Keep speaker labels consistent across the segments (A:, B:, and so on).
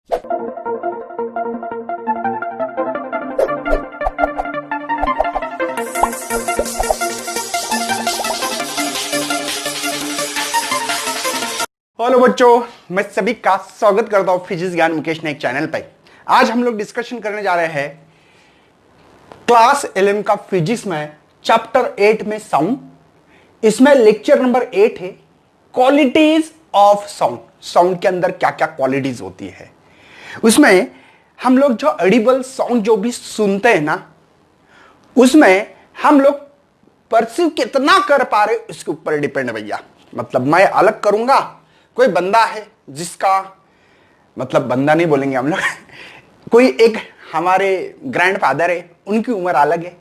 A: Hello बच्चों, मैं सभी का स्वागत करता हूं फिजिक्स ज्ञान मुकेश नायक चैनल पे। आज हम लोग डिस्कशन करने जा रहे हैं क्लास 11 का फिजिक्स में चैप्टर 8 में साउंड। इसमें लेक्चर नंबर 8 है क्वालिटीज ऑफ साउंड। साउंड के अंदर क्या क्या क्वालिटीज होती है, उसमें हम लोग जो ऑडिबल साउंड जो भी सुनते हैं ना, उसमें हम लोग परसीव कितना कर पा रहे उसके ऊपर डिपेंड है भैया। मतलब मैं अलग करूंगा, कोई बंदा है जिसका, मतलब बंदा नहीं बोलेंगे हम लोग कोई एक हमारे ग्रैंडफादर है, उनकी उम्र अलग है,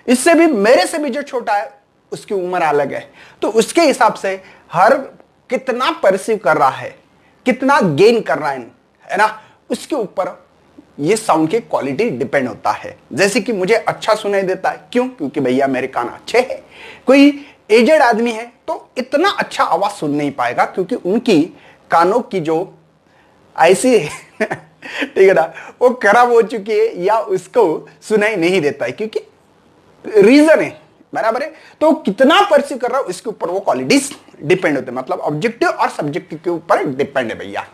A: इससे भी मेरे से भी जो छोटा है उसकी उम्र अलग है, तो उसके हिसाब से हर कितना परसीव कर रहा है, कितना गेन कर रहा है ना, उसके ऊपर ये साउंड की क्वालिटी डिपेंड होता है। जैसे कि मुझे अच्छा सुनाई देता है, क्यों? क्योंकि भैया मेरे कान अच्छे हैं। कोई एजेड आदमी है तो इतना अच्छा आवाज सुन नहीं पाएगा, क्योंकि उनकी कानों की जो ऐसी ठीक है ना, वो खराब हो चुकी है या उसको सुनाई नहीं देता है, क्योंकि रीजन है, बराबर है। तो कितना परसीव कर रहा है उसके ऊपर वो क्वालिटीज डिपेंड होते हैं। मतलब ऑब्जेक्टिव और सब्जेक्टिव के ऊपर डिपेंड है भैया।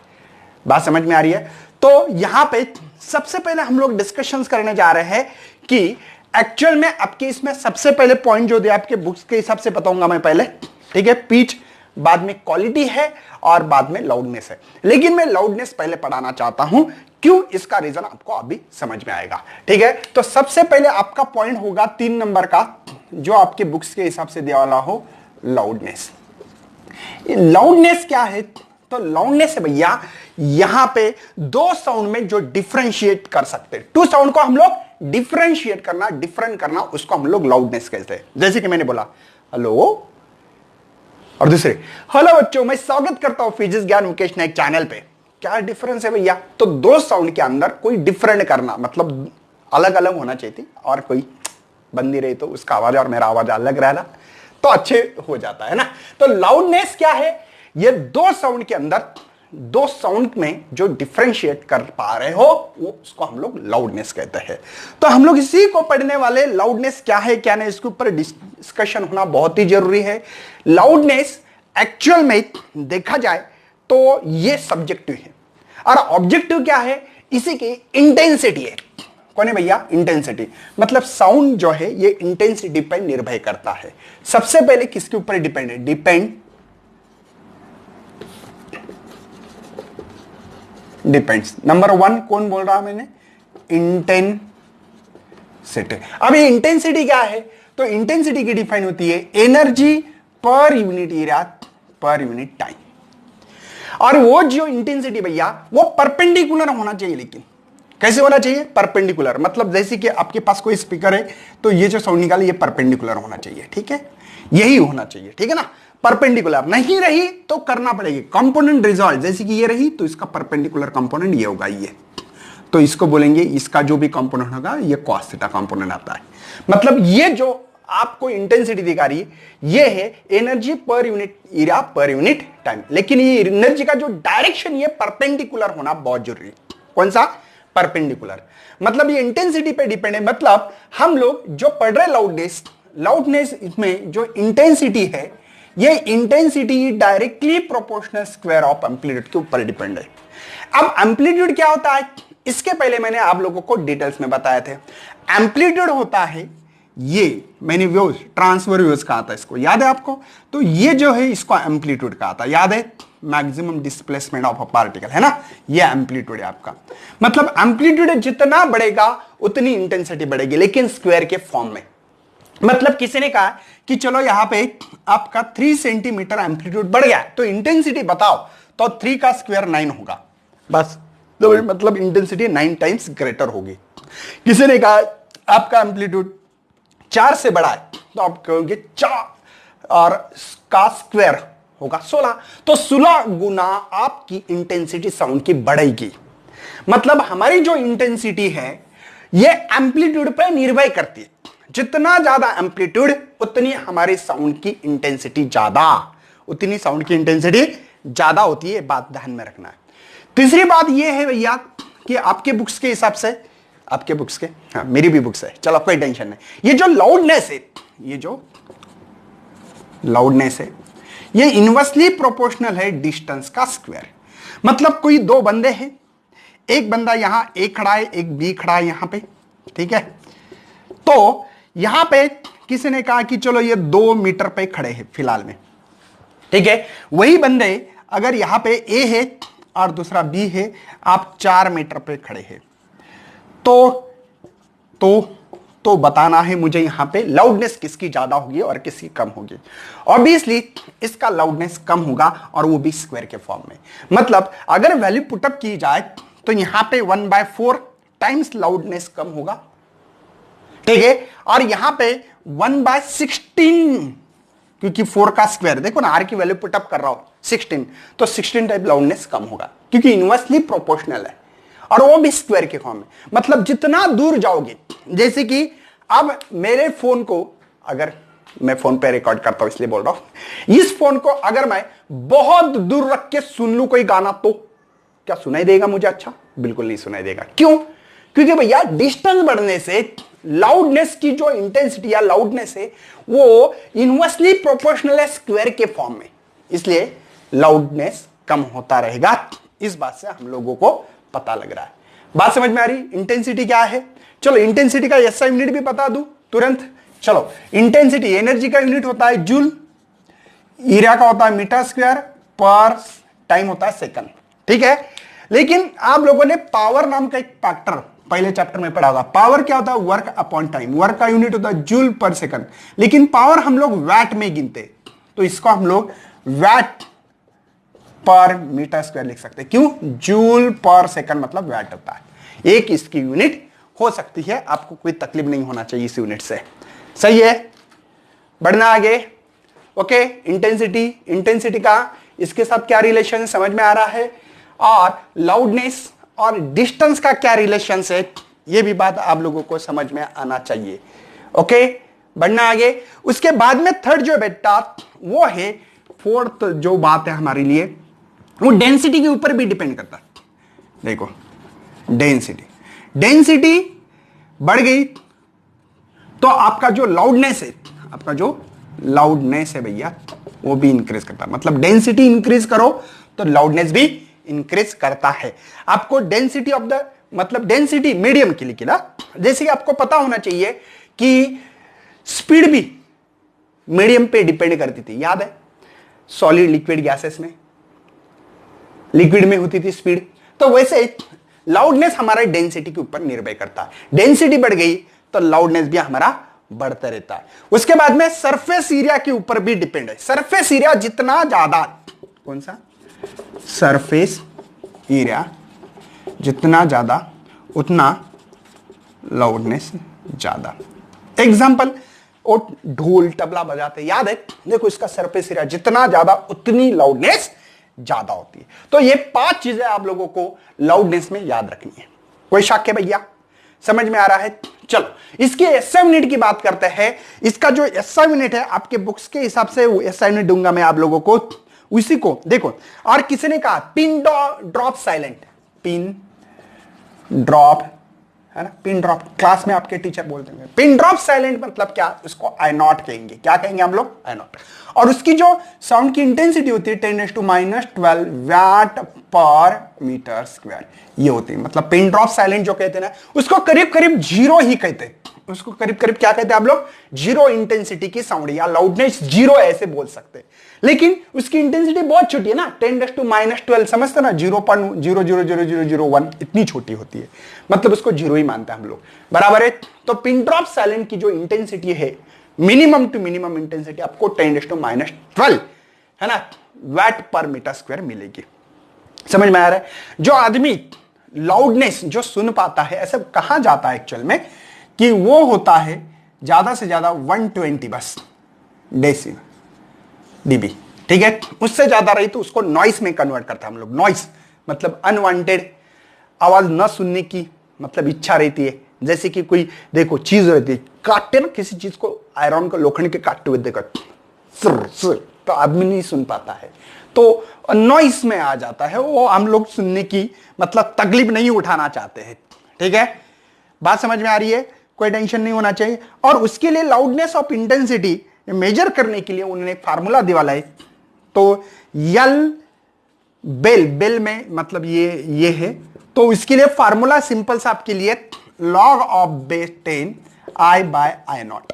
A: बात समझ में आ रही है? तो यहां पे सबसे पहले हम लोग डिस्कशंस करने जा रहे हैं कि एक्चुअल में आपके इसमें सबसे पहले पॉइंट जो दिया आपके बुक्स के हिसाब से बताऊंगा मैं पहले, ठीक है। पिच, बाद में क्वालिटी है और बाद में लाउडनेस है। लेकिन मैं लाउडनेस पहले पढ़ाना चाहता हूं, क्यों? इसका रीजन आपको अभी समझ में आएगा, ठीक है। तो सबसे पहले आपका पॉइंट होगा 3 नंबर का, जो आपके बुक्स के हिसाब से दिया वाला हो, लाउडनेस। लाउडनेस क्या है? तो लाउडनेस है भैया, यहां पे दो साउंड में जो डिफरेंशिएट कर सकते हैं, टू साउंड को हम लोग डिफरेंशिएट करना, डिफरेंट करना, उसको हम लोग लाउडनेस कहते हैं। जैसे कि मैंने बोला हेलो, और दूसरे हेलो बच्चों, मैं स्वागत करता हूं फिजिक्स ज्ञान मुकेश नायक चैनल पे। क्या डिफरेंस है भैया? तो दो साउंड के अंदर कोई डिफरेंट करना, मतलब अलग अलग होना चाहिए थी, और कोई बंदी रही तो उसका आवाज और मेरा आवाज अलग रहना तो अच्छे हो जाता है ना। तो लाउडनेस क्या है? ये दो साउंड के अंदर, दो साउंड में जो डिफरेंशिएट कर पा रहे हो, वो उसको हम लोग लाउडनेस कहते हैं। तो हम लोग इसी को पढ़ने वाले, लाउडनेस क्या है क्या नहीं, इसके ऊपर डिस्कशन होना बहुत ही जरूरी है। लाउडनेस एक्चुअल में देखा जाए तो ये सब्जेक्टिव है, और ऑब्जेक्टिव क्या है? इसी की इंटेंसिटी है। कौन है भैया? इंटेंसिटी। मतलब साउंड जो है ये इंटेंसिटी पर निर्भर करता है। सबसे पहले किसके ऊपर डिपेंड है? डिपेंड्स। नंबर 1 कौन बोल रहा मैंने? इंटेंसिटी। अब ये इंटेंसिटी क्या है? तो इंटेंसिटी की डिफाइन होती है energy per unit area per unit time. और वो जो इंटेंसिटी भैया, वो परपेंडिकुलर होना चाहिए। लेकिन कैसे होना चाहिए? परपेंडिकुलर। मतलब जैसे कि आपके पास कोई स्पीकर है, तो ये जो साउंड निकाले ये परपेंडिकुलर होना चाहिए, ठीक है, यही होना चाहिए, ठीक है ना। परपेंडिकुलर नहीं रही तो करना पड़ेगी कंपोनेंट रिजॉल्व। जैसे कि ये रही तो इसका परपेंडिकुलर कंपोनेंट ये होगा, ये, तो इसको बोलेंगे, इसका जो भी कंपोनेंट होगा ये cos थीटा कंपोनेंट आता है। मतलब ये जो आपको इंटेंसिटी दिखा रही है, ये है energy per unit area per unit time. लेकिन ये एनर्जी का जो डायरेक्शन, ये परपेंडिकुलर होना बहुत जरूरी है। कौन सा? परपेंडिकुलर। मतलब ये इंटेंसिटी पे डिपेंड है। मतलब हम लोग जो पढ़ रहे लाउडनेस में जो इंटेंसिटी है, ये intensity directly proportional square of amplitude के ऊपर डिपेंड है। अब एम्पलीट्यूड क्या होता है, इसके पहले मैंने आप लोगों को डिटेल्स में बताया थे। एम्पलीट्यूड होता है, ये मैंने व्यूज ट्रांसफर व्यूज कहा था, इसको याद है आपको? तो ये जो है इसको एम्पलीट्यूड कहा था, याद है? Maximum displacement of a particle, है ना, ये एम्पलीट्यूड है आपका। मतलब एम्पलीट्यूड जितना बढ़ेगा उतनी इंटेंसिटी बढ़ेगी, लेकिन स्क्वायर के फॉर्म में। मतलब किसी ने कहा कि चलो यहां पे आपका 3 सेंटीमीटर एम्पलीट्यूड बढ़ गया, तो इंटेंसिटी बताओ, तो 3 का स्क्वायर 9 होगा बस। तो मतलब इंटेंसिटी 9 टाइम्स ग्रेटर होगी। किसी ने कहा आपका एम्पलीट्यूड 4 से बड़ा है, तो आप कहोगे 4 और का स्क्वायर होगा 16, तो 16 गुना आपकी इंटेंसिटी साउंड की बढ़ेगी। मतलब हमारी जो इंटेंसिटी है ये एम्पलीट्यूड पर निर्भर करती है। जितना ज्यादा एम्पलीट्यूड उतनी हमारे साउंड की इंटेंसिटी ज्यादा, उतनी साउंड की इंटेंसिटी ज्यादा होती है, बात ध्यान में रखना है। तीसरी बात यह है भैया कि आपके बुक्स के हिसाब से, आपके बुक्स के, हाँ मेरी भी बुक्स है, चलो कोई टेंशन नहीं, ये जो लाउडनेस है, ये जो लाउडनेस है ये इनवर्सली प्रोपोर्शनल है डिस्टेंस का स्क्वायर। मतलब कोई दो बंदे हैं, एक बंदा यहां ए खड़ा है, एक बी खड़ा है यहां पे, ठीक है। तो यहां पे किसी ने कहा कि चलो ये 2 मीटर पे खड़े हैं फिलहाल में, ठीक है। वही बंदे अगर यहां पे ए है और दूसरा बी है, आप 4 मीटर पे खड़े हैं, तो बताना है मुझे यहां पे लाउडनेस किसकी ज्यादा होगी और किसकी कम होगी। ऑब्वियसली इसका लाउडनेस कम होगा और वो भी स्क्वायर के फॉर्म में। मतलब अगर वैल्यू पुटअप की जाए तो यहां पे 1/4 टाइम्स लाउडनेस कम होगा, ठीक है। और यहां पे 1/16, क्योंकि 4 का स्क्वायर, देखो ना आर की वैल्यू पुटअप कर रहा हूं 16, तो 16 टाइप लाउडनेस कम होगा क्योंकि इनवर्सली प्रोपोर्शनल है और वो भी स्क्वायर के फॉर्म में। मतलब जितना दूर जाओगे, जैसे कि अब मेरे फोन को, अगर मैं फोन पे रिकॉर्ड करता हूं इसलिए बोल रहा हूं, इस फोन को अगर मैं बहुत दूर रख के सुन लूं कोई गाना, तो क्या सुनाई देगा मुझे? अच्छा बिल्कुल नहीं सुनाई देगा। क्यों? क्योंकि भैया डिस्टेंस बढ़ने से लाउडनेस की जो इंटेंसिटी या लाउडनेस है वो इनवर्सली प्रोपोर्शनल है स्क्वायर के फॉर्म में, इसलिए लाउडनेस कम होता रहेगा। इस बात से हम लोगों को पता लग रहा है। बात समझ में आ रही? इंटेंसिटी क्या है? चलो इंटेंसिटी का एसआई यूनिट भी बता दूं तुरंत। चलो इंटेंसिटी एनर्जी का यूनिट होता है जूल, एरिया का होता है मीटर स्क्वायर, पर टाइम होता है सेकंड, ठीक है। लेकिन आप लोगों ने पावर नाम का एक फैक्टर पहले चैप्टर में पढ़ा होगा। पावर क्या होता है? Work upon time. वर्क का यूनिट होता है जूल पर सेकंड, लेकिन पावर हम लोग वैट में गिनते, तो इसको हम लोग वैट पर मीटर स्क्वायर लिख सकते हैं। क्यों? जूल पर सेकंड मतलब वैट होता है। एक इसकी यूनिट हो सकती है, आपको कोई तकलीफ नहीं होना चाहिए इस यूनिट से। सही है, बढ़ना आगे। ओके, इंटेंसिटी का इसके साथ क्या रिलेशन समझ में आ रहा है, और लाउडनेस और डिस्टेंस का क्या रिलेशन है, यह भी बात आप लोगों को समझ में आना चाहिए। ओके, बढ़ना आगे। उसके बाद में थर्ड जो बेटा वो है, फोर्थ जो बात है हमारे लिए, वो डेंसिटी के ऊपर भी डिपेंड करता है। देखो डेंसिटी बढ़ गई तो आपका जो लाउडनेस है, भैया वो भी इंक्रीज करता है। मतलब डेंसिटी इंक्रीज करो तो लाउडनेस भी इंक्रीज करता है। आपको डेंसिटी ऑफ द, मतलब डेंसिटी मीडियम के लिए ना, जैसे कि आपको पता होना चाहिए कि स्पीड भी मीडियम पे डिपेंड करती थी, याद है? सॉलिड, लिक्विड, गैसेस में, लिक्विड में होती थी स्पीड, तो वैसे लाउडनेस हमारा डेंसिटी के ऊपर निर्भर करता है। डेंसिटी बढ़ गई तो लाउडनेस भी हमारा बढ़ता रहता है। उसके बाद में सरफेस एरिया के ऊपर भी डिपेंड है। सरफेस एरिया जितना ज्यादा, कौन सा? सरफेस एरिया जितना ज्यादा उतना लाउडनेस ज्यादा। एग्जांपल, वो ढोल तबला बजाते, याद है? देखो इसका सरफेस एरिया जितना ज्यादा उतनी लाउडनेस ज्यादा होती है। तो ये 5 चीजें आप लोगों को लाउडनेस में याद रखनी है। कोई शक है भैया? समझ में आ रहा है? चलो इसके एसआई यूनिट की बात करते हैं। इसका जो एसआई यूनिट है आपके बुक्स के हिसाब से वो एसआई यूनिट दूंगा मैं आप लोगों को, उसी को देखो। और किसी ने कहा pin drop silent, pin drop है ना, पिन ड्रॉप क्लास में आपके टीचर बोलते हैं। पिन ड्रॉप साइलेंट मतलब क्या? उसको आई नॉट कहेंगे। क्या कहेंगे हम लोग? आई नॉट। और उसकी जो साउंड की इंटेंसिटी होती है 10⁻⁻12 वैट पर मीटर स्क्वायर, ये होती है। मतलब पिन ड्रॉप साइलेंट जो कहते हैं ना, उसको करीब करीब जीरो ही कहते हैं। उसको करीब करीब क्या कहते हैं आप लोग? जीरो इंटेंसिटी की साउंड, या लाउडनेस जीरो ऐसे बोल सकते हैं। लेकिन उसकी इंटेंसिटी बहुत छोटी है ना, 10⁻12 समझते ना, 0.0000001 इतनी छोटी होती है। मतलब उसको जीरो ही मानते हैं हम लोग, बराबर है। तो पिन ड्रॉप साइलेंट की जो इंटेंसिटी है, मिनिमम टू मिनिमम इंटेंसिटी आपको 10⁻12 है ना, वैट पर मीटर स्क्वायर मिलेगी। समझ में आ रहा है? जो आदमी लाउडनेस जो सुन पाता है, ऐसा कहा जाता है एक्चुअल में कि वो होता है ज्यादा से ज्यादा 120 बस डीबी, ठीक है। उससे ज्यादा रही तो उसको नॉइस में कन्वर्ट करता है हम लोग। नॉइस मतलब अनवांटेड आवाज न सुनने की मतलब इच्छा रहती है। जैसे कि कोई देखो चीज रहती है, काटते ना किसी चीज को, आयरन को, लोखंड के काटते हुए देखो, तो आदमी नहीं सुन पाता है, तो नॉइस में आ जाता है, वो हम लोग सुनने की मतलब तकलीफ नहीं उठाना चाहते हैं। ठीक है, बात समझ में आ रही है, कोई टेंशन नहीं होना चाहिए। और उसके लिए लाउडनेस ऑफ इंटेंसिटी मेजर करने के लिए उन्होंने एक फार्मूला दिया है। तो यल बेल में मतलब ये है, तो इसके लिए फार्मूला सिंपल सा आपके लिए log of base 10 I by I naught.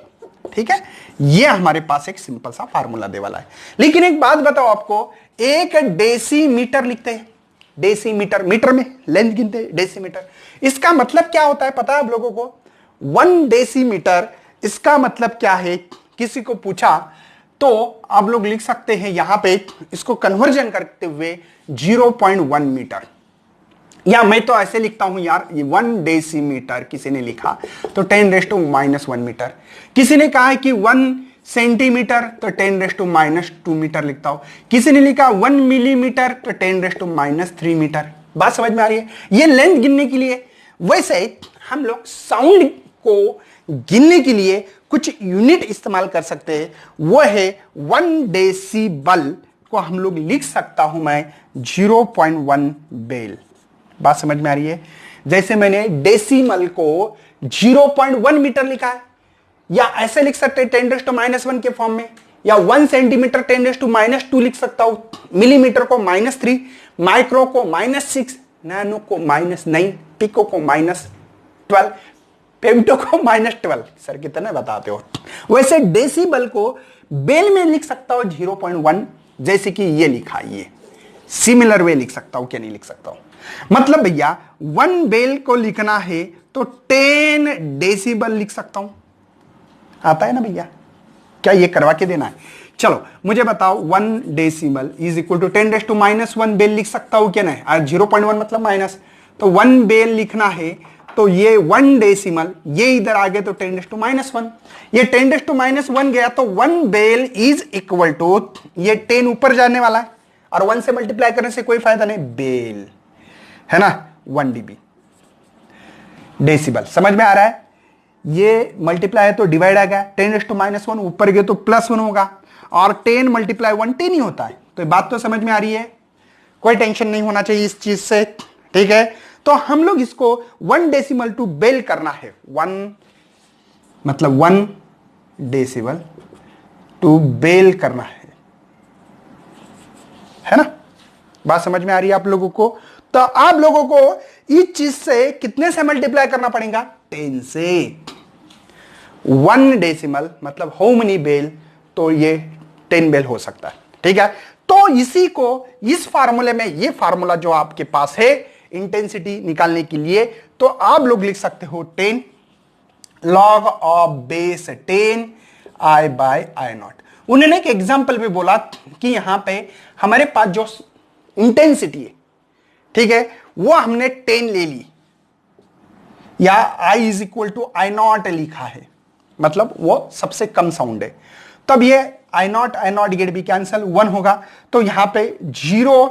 A: ठीक है, ये हमारे पास एक सिंपल सा फार्मूला दे वाला है। लेकिन एक बात बताओ आपको, एक डेसीमीटर लिखते हैं, डेसीमीटर, मीटर में लेंथ गिनते हैं, डेसीमीटर, इसका मतलब क्या होता है पता है आप लोगों को? 1 डेसीमीटर, इसका मतलब क्या है? किसी को पूछा तो आप लोग लिख सकते हैं यहां पे, इसको कन्वर्जन करते हुए 0.1 मीटर, या मैं तो ऐसे लिखता हूं यार, 1 डेसीमीटर किसी ने लिखा तो 10⁻⁻1 मीटर, किसी ने कहा है कि 1 सेंटीमीटर तो 10⁻⁻2 मीटर लिखता हूं, किसी ने लिखा 1 मिलीमीटर तो 10⁻³ मीटर। बात समझ में आ रही है? ये लेंथ गिनने के लिए। वैसे हम लोग साउंड को गिनने के लिए कुछ यूनिट इस्तेमाल कर सकते हैं, वो है 1 डेसिबल को हम लोग लिख सकता हूं मैं 0.1 बेल। बात समझ में आ रही है? जैसे मैंने डेसिमल को 0.1 मीटर लिखा है, या ऐसे लिख सकते हैं 10⁻⁻1 के फॉर्म में, या 1 सेंटीमीटर 10⁻² लिख सकता हूं, मिलीमीटर को -3, माइक्रो को -6, नैनो को -9, पिको को -12, फेमटो को -12। सर कितने बताते हो? वैसे डेसिबल को बेल में लिख सकता हूं 0.1, जैसे कि ये लिखा, ये सिमिलर वे लिख सकता हूं, क्या नहीं लिख सकता हूं? मतलब भैया 1 बेल को लिखना है तो 10 डेसिबल लिख सकता हूं। आता है ना भैया? क्या ये करवा के देना है? चलो मुझे बताओ, 1 decimal is equal to 10⁻⁻1 bel लिख सकता हूं क्या नहीं? और 0.1 मतलब माइनस, तो 1 बेल लिखना है तो ये 1 डेसिमल, ये इधर आ गए तो 10⁻⁻1, ये 10⁻⁻1 गया तो 1 बेल इज इक्वल टू, ये 10 ऊपर जाने वाला है और 1 से मल्टीप्लाई करने से कोई फायदा नहीं, बेल है ना, 1 dB डेसिबल। समझ में आ रहा है? ये मल्टीप्लाई है तो डिवाइड आ गया, 10⁻⁻1 ऊपर गए तो +1 होगा, और 10 × 1 10 ही होता है। तो ये बात तो समझ में आ रही है, कोई टेंशन नहीं होना चाहिए इस चीज से। ठीक है, तो हम लोग इसको 1 डेसिमल टू बेल करना है, 1 मतलब 1 डेसिमल टू बेल करना है ना? बात समझ में आ रही है आप लोगों को? तो आप लोगों को इस चीज से कितने से मल्टीप्लाई करना पड़ेगा? 10 से। 1 डेसिमल मतलब हाउ मेनी बेल, तो ये 10 बेल हो सकता है। ठीक है, तो इसी को इस फार्मूले में, ये फार्मूला जो आपके पास है इंटेंसिटी निकालने के लिए, तो आप लोग लिख सकते हो 10 log of base 10 I by I naught. उन्होंने एक एग्जाम्पल भी बोला कि यहां पे हमारे पास जो इंटेंसिटी है, ठीक है, वो हमने 10 ले ली, या I is equal to I naught लिखा है, मतलब वो सबसे कम साउंड है, तब ये आई नॉट गेट भी कैंसल, 1 होगा, तो यहां पे 0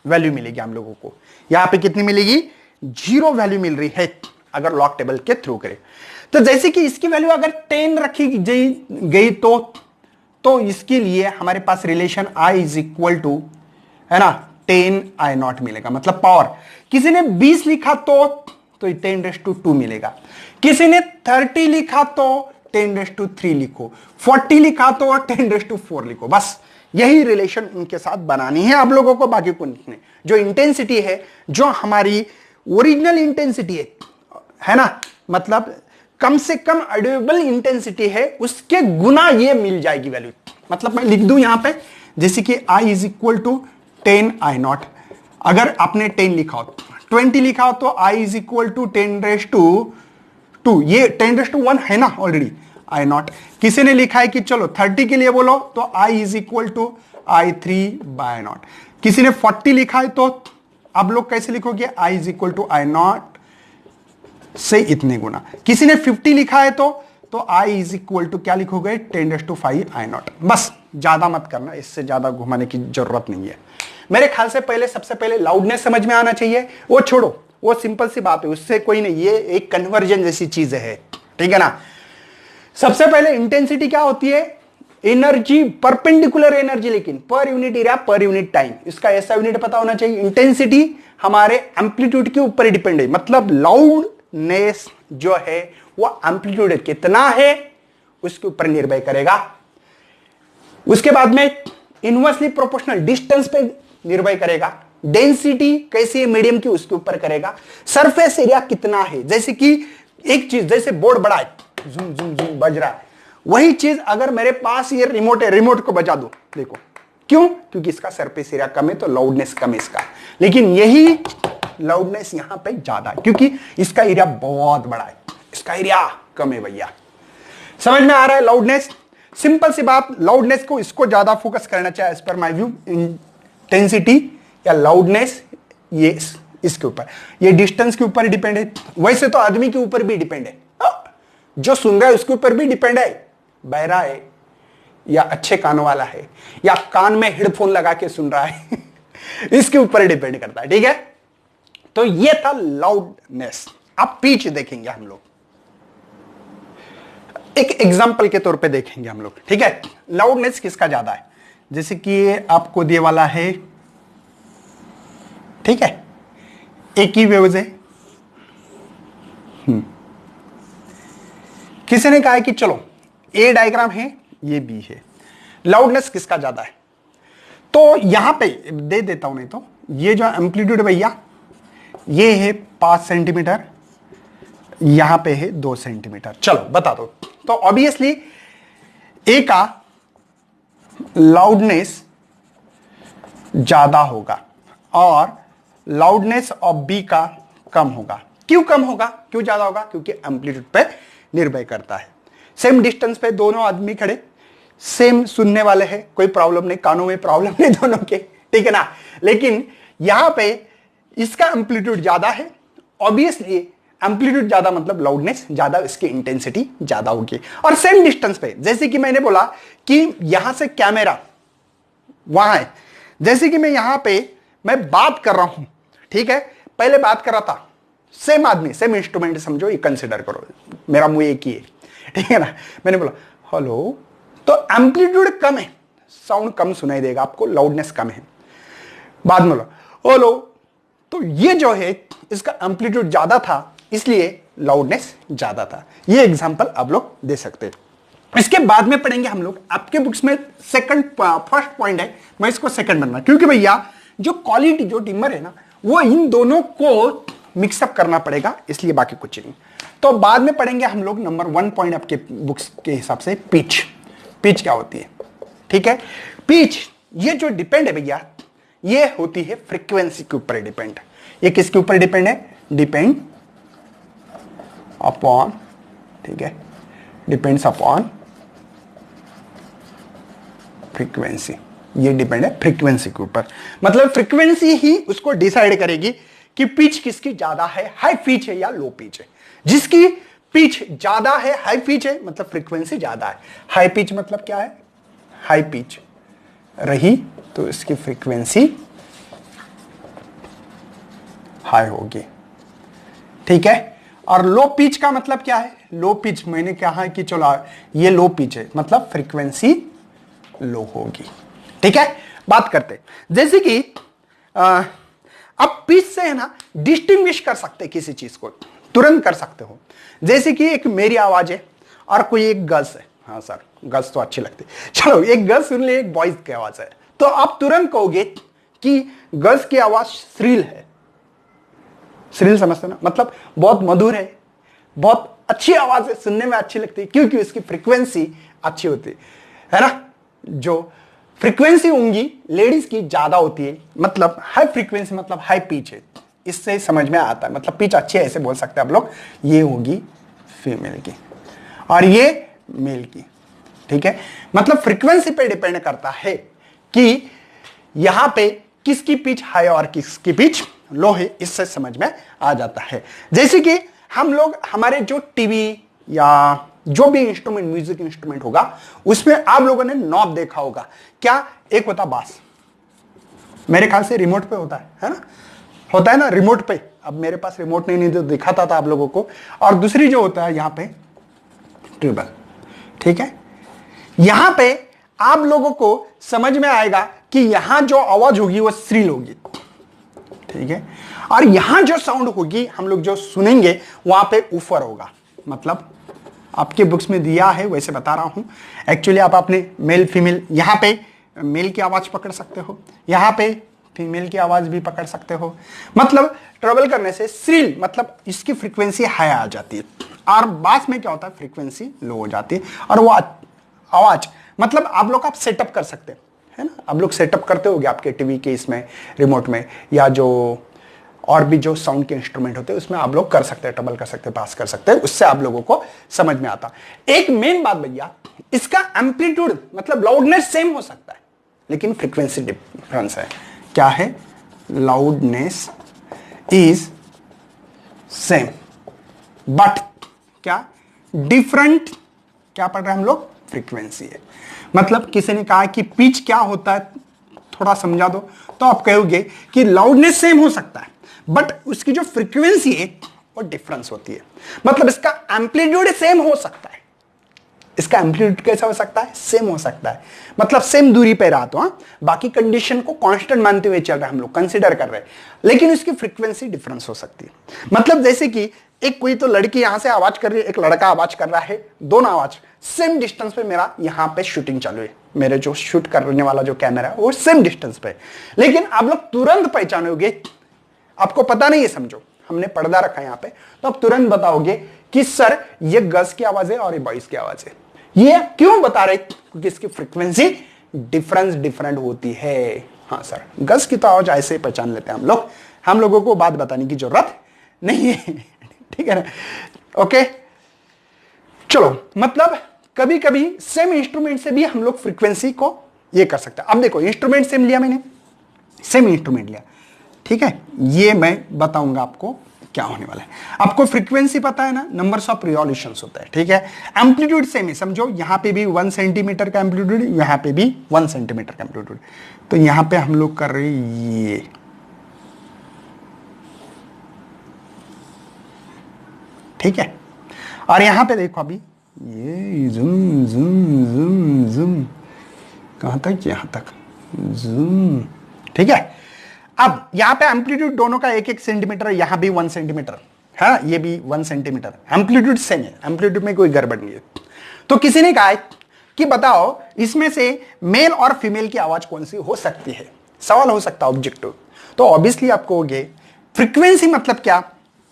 A: वैल्यू मिलेगी हम लोगों को। यहां पे कितनी मिलेगी? 0 वैल्यू मिल रही है अगर लॉग टेबल के थ्रू करें। तो जैसे कि इसकी वैल्यू अगर 10 रखी गई तो इसके लिए हमारे पास relation I is equal to, है ना, 10 I नॉट मिलेगा, मतलब पावर। किसी ने 20 लिखा तो 10⁻² मिलेगा, किसी ने 30 लिखा तो 10⁻³ लिखो, 40 लिखा तो 10⁻4 लिखो। बस यही रिलेशन उनके साथ बनानी है आप लोगों को, बाकी को नहीं। जो इंटेंसिटी है, जो हमारी ओरिजिनल इंटेंसिटी है ना, मतलब कम से कम ऑडिएबल इंटेंसिटी है, उसके गुना ये मिल जाएगी वैल्यू। मतलब मैं लिख दूं यहां पे, जैसे कि I is equal to 10 I naught, अगर आपने 10 लिखा हो, 20 लिखा हो तो I इज इक्वल टू 10⁻², ये 10⁻1 है ना ऑलरेडी, I नॉट। किसी ने लिखा है कि चलो 30 के लिए बोलो तो I is equal to I3 by naught. किसी ने 40 लिखा है तो आप लोग कैसे लिखोगे? I is equal to I naught से इतने गुना। किसी ने 50 लिखा है तो I इज इक्वल टू क्या लिखोगे? 10⁻5 I नॉट। बस ज्यादा मत करना, इससे ज्यादा घुमाने की जरूरत नहीं है। मेरे ख्याल से सबसे पहले लाउडनेस समझ में आना चाहिए, वो छोड़ो, वो सिंपल सी बात है, उससे कोई नहीं, ये एक कन्वर्जन जैसी चीज है, ठीक है ना। सबसे पहले इंटेंसिटी क्या होती है? एनर्जी, परपेंडिकुलर एनर्जी, लेकिन per unit area per unit time. इसका ऐसा यूनिट पता होना चाहिए। इंटेंसिटी हमारे एम्पलीट्यूड के ऊपर ही डिपेंड है, मतलब लाउडनेस जो है वो एम्पलीट्यूड कितना है उसके ऊपर निर्भर करेगा। उसके बाद में इनवर्सली प्रोपोर्शनल डिस्टेंस पे निर्भर करेगा। डेंसिटी कैसी है मीडियम की उसके ऊपर करेगा। सरफेस एरिया कितना है, जैसे कि एक चीज, जैसे बोर्ड बड़ा है, जूम जूम जूम बज रहा है, वही चीज अगर मेरे पास ये रिमोट है, रिमोट को बजा दो, देखो क्यों, क्योंकि इसका सरफेस एरिया कम है तो लाउडनेस कम है इसका। लेकिन यही लाउडनेस यहां पे ज्यादा है क्योंकि इसका एरिया बहुत बड़ा है, इसका एरिया कम है भैया। समझ में आ रहा है लाउडनेस? सिंपल सी बात, लाउडनेस को इसको ज्यादा फोकस करना चाहिए as per my view. Intensity या लाउडनेस ये इसके ऊपर, ये डिस्टेंस के ऊपर डिपेंड है। वैसे तो आदमी के ऊपर भी डिपेंड है, जो सुन रहा है उसके ऊपर भी डिपेंड है, बहरा है या अच्छे कानों वाला है या कान में हेडफोन लगा के सुन रहा है इसके ऊपर डिपेंड करता है। ठीक है, तो ये था लाउडनेस। अब पिच देखेंगे हम लोग, एक एग्जांपल के तौर पे देखेंगे हम लोग। ठीक है, लाउडनेस किसका ज्यादा है, जैसे कि आपको दिए वाला है, ठीक है, एक ही वेव्स है। किसी ने कहा है कि चलो ए डायग्राम है, ये बी है, लाउडनेस किसका ज्यादा है, तो यहां पे दे देता हूं, नहीं तो ये जो एम्पलीट्यूड भैया ये है 5 सेंटीमीटर, यहां पे है 2 सेंटीमीटर। चलो बता दो, तो ऑब्वियसली ए का लाउडनेस ज्यादा होगा और लाउडनेस ऑफ बी का कम होगा। क्यों कम होगा, क्यों ज्यादा होगा, क्योंकि एम्पलीट्यूड पे निर्भर करता है। सेम डिस्टेंस पे दोनों आदमी खड़े, सेम सुनने वाले हैं, कोई प्रॉब्लम नहीं, कानों में प्रॉब्लम नहीं दोनों के, ठीक है ना। लेकिन यहां पे इसका एम्पलीट्यूड ज्यादा है, ऑब्वियसली एम्पलीट्यूड ज्यादा मतलब लाउडनेस ज्यादा, इसकी इंटेंसिटी ज्यादा होगी। और सेम डिस्टेंस पे, जैसे कि मैंने बोला कि यहां से कैमरा वहां है, जैसे कि मैं यहां पे मैं बात कर रहा हूं, ठीक है, पहले बात कर रहा था, सेम आदमी सेम इंस्ट्रूमेंट समझो, ये कंसिडर करो, मेरा मुंह एक ही है, ठीक है ना। मैंने बोला हेलो, तो एम्पलीट्यूड कम है, साउंड कम सुनाई देगा आपको, लाउडनेस कम है। बाद में बोला हेलो, तो ये जो है इसका एम्पलीट्यूड ज्यादा था इसलिए लाउडनेस ज्यादा था। ये एग्जांपल आप लोग दे सकते हैं। इसके बाद में पढ़ेंगे हम लोग, आपके बुक्स में फर्स्ट पॉइंट है, मैं इसको सेकंड बनना, क्योंकि भैया जो क्वालिटी जो डिमर है ना वो इन दोनों को मिक्सअप करना पड़ेगा, इसलिए बाकी कुछ नहीं। तो बाद में पढ़ेंगे हम लोग नंबर 1 पॉइंट आपके बुक्स के हिसाब से, पिच। पिच क्या होती है, ठीक है। पिच ये जो डिपेंड है भैया, ये होती है फ्रीक्वेंसी के ऊपर डिपेंड। ये किसके ऊपर डिपेंड है, डिपेंड अपॉन, ठीक है, डिपेंड्स अपॉन फ्रीक्वेंसी। ये डिपेंड है फ्रीक्वेंसी के ऊपर, मतलब फ्रीक्वेंसी ही उसको डिसाइड करेगी कि पिच किसकी ज्यादा है, हाई पिच है या लो पिच है। जिसकी पिच ज्यादा है, हाई पिच है, मतलब फ्रीक्वेंसी ज्यादा है। हाई पिच मतलब क्या है, हाई पिच रही तो इसकी फ्रीक्वेंसी हाई होगी, ठीक है। और लो पिच का मतलब क्या है, लो पिच मैंने कहा कि चलो ये लो पिच है, मतलब फ्रीक्वेंसी लो होगी, ठीक है। बात करते जैसे कि अब पिच से है ना डिस्टिंग्विश कर सकते किसी चीज को, तुरंत कर सकते हो। जैसे कि एक मेरी आवाज है और कोई एक गर्ल्स है, हाँ सर गर्ल्स तो अच्छी लगती है, चलो एक गर्ल्स सुन ले, एक बॉयज की आवाज है, तो आप तुरंत कहोगे कि गर्ल्स की आवाज श्रील है। श्रील समझते ना, मतलब बहुत मधुर है, बहुत अच्छी आवाज है, सुनने में अच्छी लगती है, क्योंकि उसकी फ्रीक्वेंसी अच्छी होती है ना। जो फ्रीक्वेंसी होंगी लेडीज की ज्यादा होती है, मतलब हाई फ्रीक्वेंसी मतलब हाई पिच है, इससे समझ में आता है, मतलब पिच अच्छी है ऐसे बोल सकते हैं आप लोग। ये होगी फीमेल की और ये मेल की, ठीक है। मतलब फ्रीक्वेंसी पे डिपेंड करता है कि यहां पे किसकी पिच हाई और किसकी पिच लो है, इससे समझ में आ जाता है। जैसे कि हम लोग हमारे जो टीवी या जो भी इंस्ट्रूमेंट, म्यूजिक इंस्ट्रूमेंट होगा, उसमें आप लोगों ने नॉब देखा होगा, क्या एक होता बास, मेरे ख्याल से रिमोट पे होता है ना, होता है ना रिमोट पे। अब मेरे पास रिमोट नहीं तो दिखाता था आप लोगों को। और दूसरी जो होता है यहां पे ट्यूबल, ठीक है। यहां पे आप लोगों को समझ में आएगा कि यहां जो आवाज होगी वो श्रील होगी, ठीक है, और यहां जो साउंड होगी हम लोग जो सुनेंगे वहां पे ऊपर होगा। मतलब आपके बुक्स में दिया है वैसे बता रहा हूं। एक्चुअली आप अपने मेल फीमेल, यहां पे मेल की आवाज पकड़ सकते हो, यहां पे फीमेल की आवाज भी पकड़ सकते हो। मतलब ट्रेवल करने से श्रील मतलब इसकी फ्रीक्वेंसी हाई आ जाती है, और बास में क्या होता है फ्रीक्वेंसी लो हो जाती है। और वो आवाज मतलब आप लोग आप सेटअप कर सकते हैं, है ना, आप लोग सेटअप करते होगे आपके टीवी के इसमें रिमोट में, या जो और भी जो साउंड के इंस्ट्रूमेंट होते हैं उसमें आप लोग कर सकते हैं, ट्रबल कर सकते हैं, पास कर सकते हैं, उससे आप लोगों को समझ में आता। एक मेन बात भैया, इसका एम्पलीट्यूड मतलब लाउडनेस सेम हो सकता है लेकिन फ्रीक्वेंसी डिफरेंस है। क्या है? लाउडनेस इज सेम बट क्या डिफरेंट, क्या पढ़ रहे हैं हम लोग? फ्रीक्वेंसी है। मतलब किसी ने कहा कि पिच क्या होता है, थोड़ा समझा दो, तो आप कहोगे कि लाउडनेस सेम हो सकता है बट उसकी जो फ्रीक्वेंसी है वो डिफरेंस होती है। मतलब इसका एम्पलीट्यूड सेम हो सकता है, इसका एम्पलीट्यूड कैसा हो सकता है? सेम हो सकता है, मतलब सेम दूरी पे रहा तो, बाकी कंडीशन को कांस्टेंट मानते हुए चल रहे हैं हम लोग, कंसीडर कर रहे हैं, लेकिन इसकी फ्रीक्वेंसी डिफरेंस हो सकती है। मतलब जैसे कि एक कोई तो लड़की यहां से आवाज कर रही है, एक लड़का आवाज कर रहा है, दोनों आवाज सेम डिस्टेंस पे, मेरा यहां पे शूटिंग चालू है, मेरे जो शूट करने वाला जो कैमरा है वो सेम डिस्टेंस पे, लेकिन आप लोग तुरंत पहचानोगे, आपको पता नहीं है, समझो हमने पर्दा रखा है यहां पे, तो आप तुरंत बताओगे कि सर ये गर्ल्स की आवाज है और ये बॉयज की आवाज है। ये क्यों बता रहे? क्योंकि इसकी फ्रीक्वेंसी डिफरेंट होती है। हाँ सर, गर्ल्स की तो आवाज ऐसे ही पहचान लेते हैं हम लोग, हम लोगों को बात बताने की जरूरत नहीं है। ठीक है ना? ओके, चलो, मतलब कभी कभी सेम इंस्ट्रूमेंट से भी हम लोग फ्रीक्वेंसी को ये कर सकते हैं। अब देखो, इंस्ट्रूमेंट सेम लिया मैंने, सेम इंस्ट्रूमेंट लिया, ठीक है, ये मैं बताऊंगा आपको क्या होने वाला है। आपको फ्रीक्वेंसी पता है ना, नंबर्स ऑफ रिवॉल्यूशंस होता है, ठीक है। एम्पलीट्यूड सेम है, समझो यहां पे भी 1 सेंटीमीटर का एम्पलीट्यूड, यहां पे भी 1 सेंटीमीटर का एम्पलीट्यूड, तो यहां पे हम लोग कर रहे हैं ये, ठीक है, और यहां पे देखो अभी ये जूम जूम जूम जूम, कहां तक? यहां तक जूम, ठीक है। अब यहां पे एम्पलीट्यूड दोनों का 1-1 सेंटीमीटर, यहां भी 1 सेंटीमीटर है, ये भी 1 सेंटीमीटर, एम्पलीट्यूड सेम है, एम्पलीट्यूड में कोई गड़बड़ नहीं है। तो किसी ने कहा कि बताओ इसमें से मेल और फीमेल की आवाज कौन सी हो सकती है, सवाल हो सकता है ऑब्जेक्टिव। तो ऑब्वियसली आपको होगे फ्रीक्वेंसी मतलब क्या?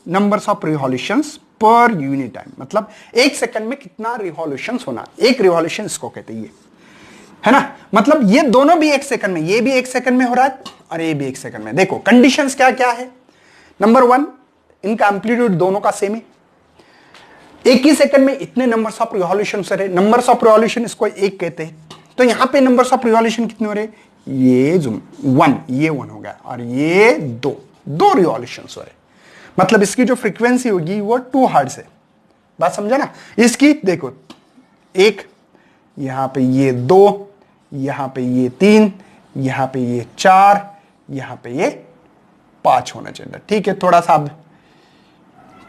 A: Numbers of revolutions per unit time, मतलब 1 सेकंड में कितना रिवॉल्यूशंस होना, एक रिवॉल्यूशन इसको कहते हैं, ये है ना। मतलब ये दोनों भी 1 सेकंड में, ये भी 1 सेकंड में हो रहा है और ये भी 1 सेकंड में। देखो कंडीशंस क्या क्या है। नंबर 1, इनका एम्पलीट्यूड दोनों का सेम है, एक ही सेकंड में इतने नंबर्स ऑफ रिवॉल्यूशन हो रहे, नंबर्स ऑफ रिवॉल्यूशन इसको 1 कहते हैं। तो यहां पे नंबर्स ऑफ रिवॉल्यूशन कितने हो रहे? ये जो 1, ये 1 हो गया, और ये 2 रिवॉल्यूशन हो रहे, मतलब इसकी जो फ्रीक्वेंसी होगी वो 2 हर्ट्ज है। बात समझा ना? इसकी देखो, एक, यहां पे ये 2, यहां पे ये 3, यहां पे ये 4, यहां पे ये 5 होना चाहिए, ठीक है। थोड़ा सा अब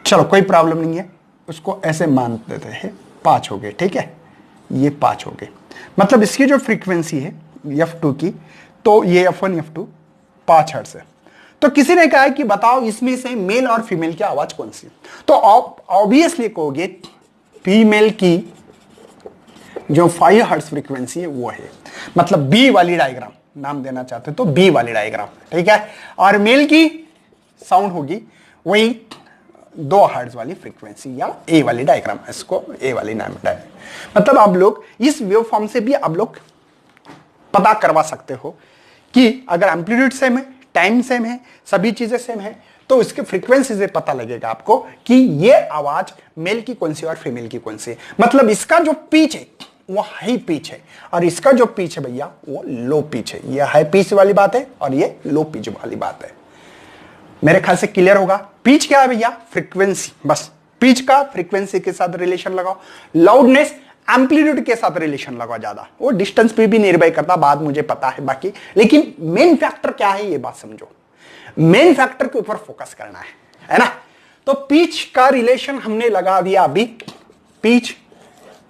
A: चलो कोई प्रॉब्लम नहीं है, उसको ऐसे मान देते हैं, 5 हो गए, ठीक है, ये 5 हो गए। मतलब इसकी जो फ्रीक्वेंसी है F2 की, तो ये F1 F2 5 हर्ट्ज है। तो किसी ने कहा कि बताओ इसमें से मेल और फीमेल की आवाज कौन सी? तो ऑब्वियसली कहोगे फीमेल की जो 5 हर्ट्ज फ्रीक्वेंसी है वो है, मतलब बी वाली डायग्राम नाम देना चाहते तो बी वाली डायग्राम, ठीक है। और मेल की साउंड होगी वही 2 हर्ट्ज वाली फ्रीक्वेंसी या ए वाली डायग्राम, इसको ए वाली नाम डायग्राम। मतलब आप लोग इस वेव फॉर्म से भी आप लोग पता करवा सकते हो कि अगर एम्पलीट्यूड सेम है, टाइम सेम है, सभी चीजें सेम है, तो इसके फ्रीक्वेंसी से पता लगेगा आपको कि ये आवाज मेल की कौन सी और फीमेल की कौन सी। मतलब इसका जो पिच है वो हाई पिच है, और इसका जो पिच है भैया वो लो पिच है। ये हाई पिच वाली बात है और ये लो पिच वाली बात है। मेरे ख्याल से क्लियर होगा। पिच क्या है भैया? फ्रीक्वेंसी, बस पिच का फ्रीक्वेंसी के साथ रिलेशन लगाओ। लाउडनेस एम्पलीट्यूड के साथ रिलेशन लगाओ, ज्यादा वो डिस्टेंस पे भी निर्भर करता, बात मुझे पता है बाकी, लेकिन मेन फैक्टर क्या है ये बात समझो, मेन फैक्टर के ऊपर फोकस करना है ना। तो पिच का रिलेशन हमने लगा दिया अभी। पिच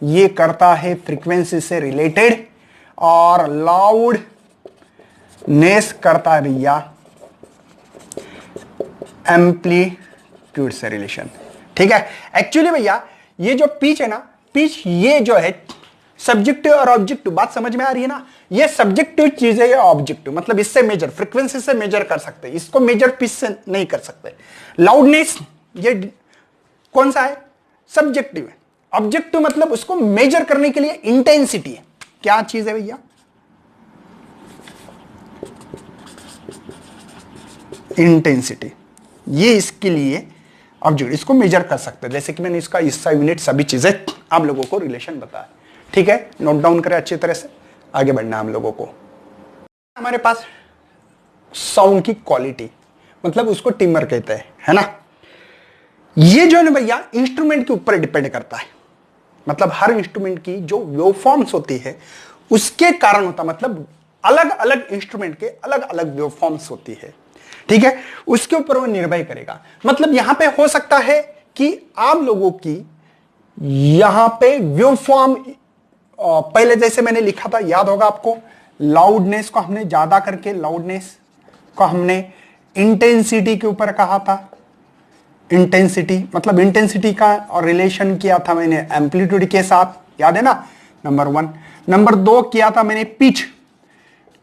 A: ये करता है फ्रीक्वेंसी से रिलेटेड, और लाउडनेस करता है भैया एम्पलीट्यूड से रिलेशन। ठीक है, एक्चुअली भैया ये जो पिच है ना, पिच ये जो है सब्जेक्टिव और ऑब्जेक्टिव, बात समझ में आ रही है ना, ये सब्जेक्टिव चीज है, ये ऑब्जेक्टिव, मतलब इससे मेजर, फ्रीक्वेंसी से मेजर कर सकते हैं, इसको मेजर पिच से नहीं कर सकते। लाउडनेस ये कौन सा है, सब्जेक्टिव है। ऑब्जेक्टिव मतलब उसको मेजर करने के लिए इंटेंसिटी है। क्या चीज है भैया, इंटेंसिटी, ये इसके लिए ऑब्जेक्ट, इसको मेजर कर सकते हैं। जैसे कि मैंने इसका हिस्सा, यूनिट, सभी चीजें आप लोगों को रिलेशन बताया। ठीक है, नोट डाउन करें अच्छी तरह से, आगे बढ़ना हम लोगों को। हमारे पास साउंड की क्वालिटी, मतलब उसको टिम्बर कहते हैं, है ना। ये जो है ना भैया इंस्ट्रूमेंट के ऊपर डिपेंड करता है, मतलब हर इंस्ट्रूमेंट की जो वेवफॉर्म्स होती है उसके कारण होता, मतलब अलग अलग इंस्ट्रूमेंट के अलग अलग वेवफॉर्म्स होती है। ठीक है, उसके ऊपर वो निर्भर करेगा। मतलब यहां पे हो सकता है कि आप लोगों की यहां पे वेवफॉर्म, पहले जैसे मैंने लिखा था, याद होगा आपको, लाउडनेस को हमने ज्यादा करके, लाउडनेस को हमने इंटेंसिटी के ऊपर कहा था। इंटेंसिटी मतलब इंटेंसिटी का और रिलेशन किया था मैंने एम्पलीट्यूड के साथ, याद है ना, नंबर 1। नंबर 2 किया था मैंने पिच।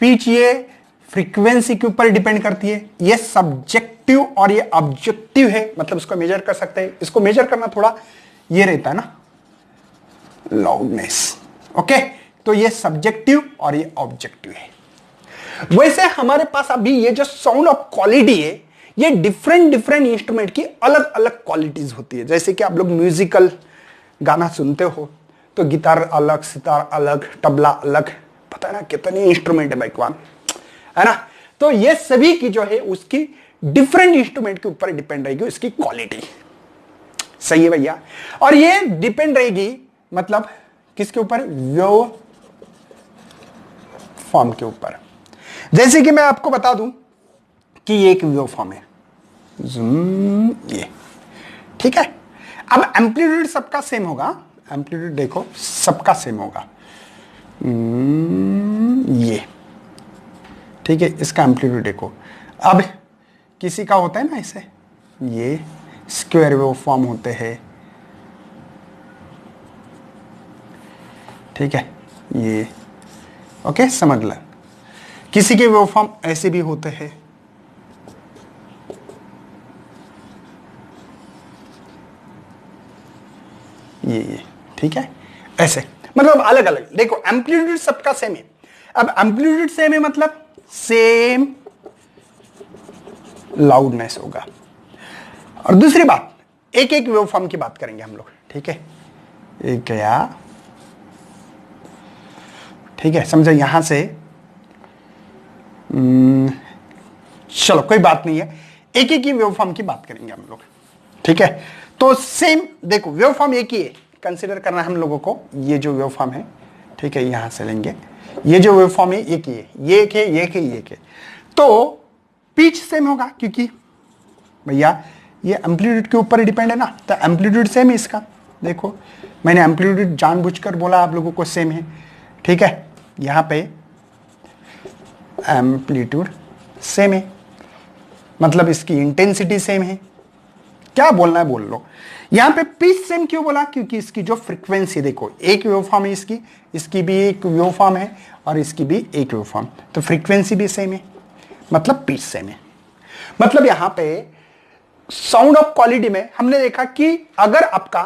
A: पिच ये फ्रीक्वेंसी के ऊपर डिपेंड करती है, ये सब्जेक्टिव और ये ऑब्जेक्टिव है, मतलब उसको मेजर कर सकते हैं। इसको मेजर करना थोड़ा ये रहता है ना, लाउडनेस। ओके, तो ये सब्जेक्टिव और ये ऑब्जेक्टिव है। वैसे हमारे पास अभी ये जो साउंड ऑफ क्वालिटी है, ये डिफरेंट डिफरेंट इंस्ट्रूमेंट की अलग अलग क्वालिटीज होती है। जैसे कि आप लोग म्यूजिकल गाना सुनते हो तो गिटार अलग, सितार अलग, तबला अलग, पता है ना कितने इंस्ट्रूमेंट है भगवान, है ना। तो ये सभी की जो है उसकी डिफरेंट इंस्ट्रूमेंट के ऊपर डिपेंड रहेगी उसकी क्वालिटी। सही है भैया, और ये डिपेंड रहेगी मतलब किसके ऊपर, वेव फॉर्म के ऊपर। जैसे कि मैं आपको बता दूं कि ये एक वेव फॉर्म है, ये, ठीक है। अब एम्पलीट्यूड सबका सेम होगा, एम्पलीट्यूड देखो सबका सेम होगा, ये, ठीक है। इसका एम्पलीट्यूड देखो, अब किसी का होता है ना ऐसे, ये स्क्वायर वेव फॉर्म होते हैं, ठीक है, ये, ओके, समझ लो। किसी के वेव फॉर्म ऐसे भी होते हैं, ये, ठीक है, ऐसे, मतलब अलग अलग। देखो एम्पलीट्यूड सबका सेम है। अब एम्पलीट्यूड सेम है मतलब सेम लाउडनेस होगा। और दूसरी बात, एक एक वेव फॉर्म की बात करेंगे हम लोग, ठीक है। एक गया, ठीक है, समझो यहां से, चलो कोई बात नहीं है, एक एक ही वेव फॉर्म की बात करेंगे हम लोग, ठीक है। तो सेम देखो वेव फॉर्म एक ही है, कंसीडर करना हम लोगों को, ये जो वेव फॉर्म है, ठीक है, यहां से लेंगे, ये जो वेव फॉर्म है एक ही है, ये एक है, ये एक है, ये एक है। तो पिच सेम होगा क्योंकि भैया ये एम्पलीट्यूड के ऊपर डिपेंड है ना, तो एम्पलीट्यूड सेम है इसका। देखो मैंने एम्पलीट्यूड जानबूझकर बोला आप लोगों को सेम है, ठीक है। यहां पे एम्पलीट्यूड सेम है, मतलब इसकी इंटेंसिटी सेम है। क्या बोलना है बोल लो। यहां पे पिच सेम क्यों बोला, क्योंकि इसकी जो फ्रीक्वेंसी देखो, एक वेवफॉर्म है इसकी, इसकी भी एक वेवफॉर्म है और इसकी भी एक वेवफॉर्म, तो फ्रीक्वेंसी भी सेम है, मतलब पिच सेम है। मतलब यहां पे साउंड ऑफ क्वालिटी में हमने देखा कि अगर आपका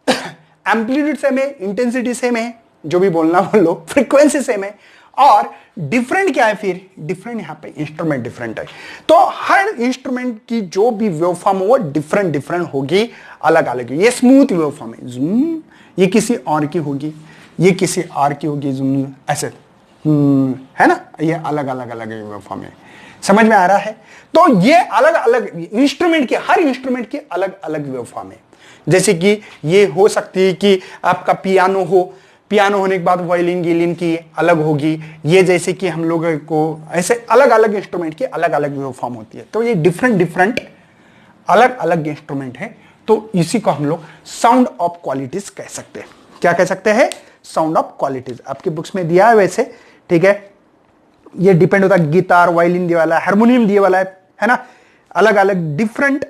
A: एम्पलीट्यूड सेम है, इंटेंसिटी सेम है, जो भी बोलना बोलो, फ्रीक्वेंसी सेम है, और डिफरेंट क्या है फिर, डिफरेंट यहां पे इंस्ट्रूमेंट डिफरेंट है। तो हर इंस्ट्रूमेंट की जो भी वेवफॉर्म हो वो डिफरेंट डिफरेंट होगी, अलग अलग। ये स्मूथ वेवफॉर्म है, जूम, ये किसी और की होगी, ये किसी और की होगी, जूम, ऐसे, है ना, ये अलग अलग अलग वेवफॉर्म है। समझ में आ रहा है। तो ये अलग अलग इंस्ट्रूमेंट के, हर इंस्ट्रूमेंट की अलग अलग वेवफॉर्म है। जैसे कि ये हो सकती है कि आपका पियानो हो, पियानो होने के बाद वायलिन गिलिन की अलग होगी, ये जैसे कि हम लोग को ऐसे अलग अलग इंस्ट्रूमेंट की अलग अलग वेवफॉर्म होती है। तो ये डिफरेंट डिफरेंट अलग अलग इंस्ट्रूमेंट है, तो इसी को हम लोग साउंड ऑफ क्वालिटीज कह सकते हैं। क्या कह सकते हैं, साउंड ऑफ क्वालिटीज। आपकी बुक्स में दिया है वैसे, ठीक है। ये डिपेंड होता है, गिटार वायलिन दिया वाला है, हारमोनियम दिया वाला है ना, अलग अलग different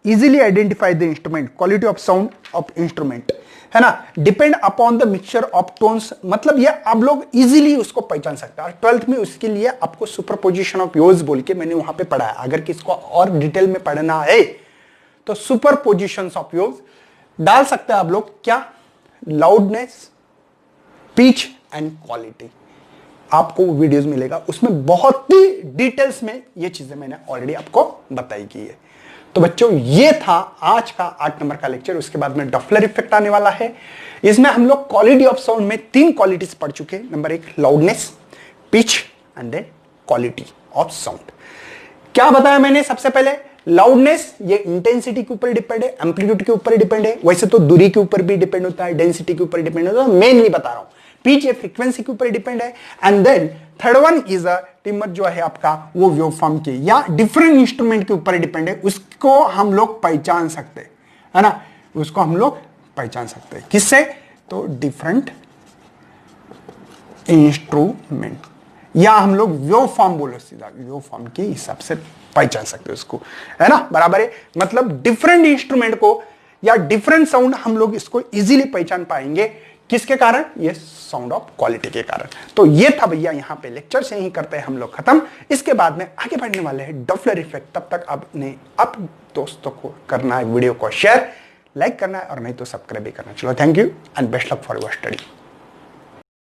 A: easily identify the instrument, quality of sound of instrument, है ना, depend upon the mixture of tones. मतलब ये आप लोग इजीली उसको पहचान सकते हैं। और 12th में उसके लिए आपको सुपरपोजिशन ऑफ व्यूज बोल के मैंने वहां पे पढ़ा है। अगर किसको और डिटेल में पढ़ना है तो सुपरपोजिशन ऑफ व्यूज डाल सकते हैं आप लोग। क्या? Loudness, pitch and quality. आपको वीडियोस मिलेगा, उसमें बहुत ही डिटेल्स में ये चीजें मैंने ऑलरेडी आपको बताई की है। तो बच्चों ये था आज का 8 नंबर का लेक्चर। उसके बाद में डफलर इफेक्ट आने वाला है। इसमें हम लोग क्वालिटी ऑफ साउंड में 3 क्वालिटीज पढ़ चुके हैं। Number 1 loudness, pitch and then quality of sound. क्या बताया मैंने? सबसे पहले लाउडनेस ये इंटेंसिटी के ऊपर डिपेंड है, एम्पलीट्यूड के ऊपर डिपेंड है, वैसे तो दूरी के ऊपर भी डिपेंड होता है, डेंसिटी के ऊपर डिपेंड होता है, मेनली बता रहा हूं। पिच ये फ्रीक्वेंसी के ऊपर डिपेंड है। And then third one is a timbre जो है आपका वो वेवफॉर्म के या डिफरेंट इंस्ट्रूमेंट के ऊपर डिपेंड है। उसको हम लोग पहचान सकते हैं, है ना, उसको हम लोग पहचान सकते हैं किससे? तो डिफरेंट इंस्ट्रूमेंट, या हम लोग वेवफॉर्म बोलो सीधा, वेवफॉर्म के हिसाब से पहचान सकते हैं उसको, है ना, बराबर है। मतलब डिफरेंट इंस्ट्रूमेंट को या डिफरेंट साउंड हम लोग इसको इजीली पहचान पाएंगे। किसके कारण? ये साउंड ऑफ क्वालिटी के कारण। तो ये था भैया यहां पे लेक्चर से ही करते हैं हम लोग खत्म। इसके बाद में आगे बढ़ने वाले हैं डफलर इफेक्ट। तब तक आपने अब दोस्तों को करना है वीडियो को शेयर, लाइक करना है और नहीं तो सब्सक्राइब भी करना। चलो, thank you and best luck for your study.